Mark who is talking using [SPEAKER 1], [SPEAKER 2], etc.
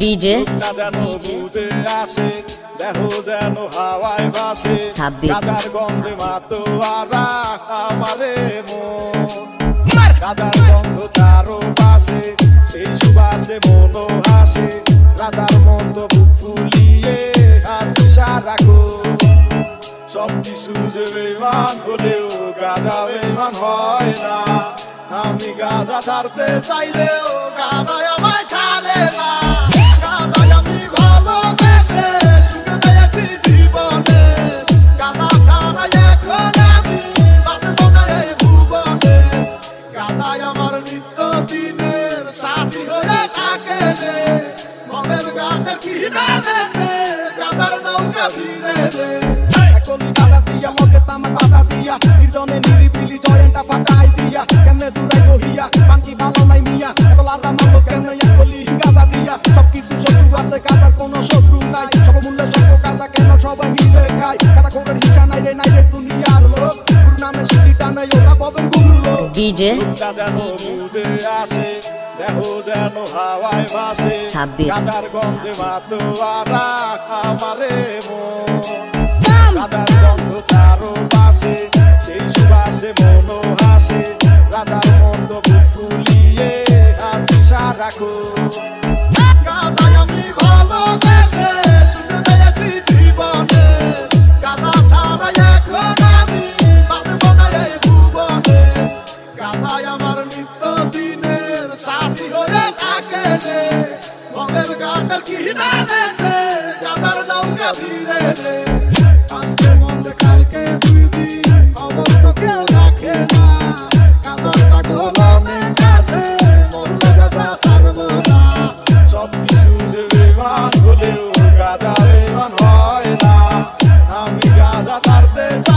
[SPEAKER 1] DJ
[SPEAKER 2] বুঝে আসে দেখো যেন হাওয়ায় ভাসে গাজার গন্ধে মাতোয়ারা আমারে মন গাজার গন্ধ চারো পাশে সেই সুবাসে মনো হাসে রাধার মতো বুক ফুলিয়ে হাত দিশা রাখো সব কিছু যে বেমান হলেও গাজা বেমান হয় না আমি গাজা ছাড়তে চাইলেও গাজা আমায় ছাড়ে না গাজায় আমি ভালোবেসে সুখে পেয়েছি জীবনে গাজা ছাড়া এখন আমি বাঁচব না এই ভুবনে গাজায় আমার নিত্য দিনের সাথী হয়ে থাকে রে মমের গানের কিনারেতে গাজার নৌকা ভিড়ে রে একলি গাজা দিয়া মগে তামাক বাধা দিয়া নির্জনে নিরিবিলি জয়েন্টটা ফাটাই দিয়া কেমনে দূরাই বহিয়া বাঙ্কি ভালো নাই মিয়া একলারা মালো কেমনে একলি গাজা দিয়া সবকিছু শত্রু আছে গাজার কোনো শত্রু নাই সব মূল্যে সব গাজা কেন সবাই মিলে খায় গাজা খোরের হিসা নাই রে দুনিয়ার লোক গুরু নামে সিটিটা নাই ওরা ববের গুরু লোক
[SPEAKER 1] ডিজে
[SPEAKER 2] গাজা বুঝে আসে দেখো যেন হাওয়ায় ভাসে গাজার গন্ধে মাতোয়ারা আমারে মন গাজার গন্ধ চারো পাশে সেই সুবাসে মনো হাসে রাধার মতো বুক ফুলিয়ে হাত দিশা রাখো গাজায় আমি ভালোবেসে সুখে পেয়েছি জীবনে গাজা ছাড়া এখন আমি বাঁচব না এই ভুবনে গাজায় আমার নিত্য দিনের সাথী হয়ে থাকে রে মমের গানের কিনারেতে গাজার নৌকা ভিড়ে রে আজকে মন্দে কালকে দুই দিন খবর তো কেউ রাখে না গাজার পাগল অনেক আছে মরলে গাজা ছাড়ব না সব কিছু যে বেমান হলেও গাজা বেমান হয় না আমি গাজা ছাড়তে চাই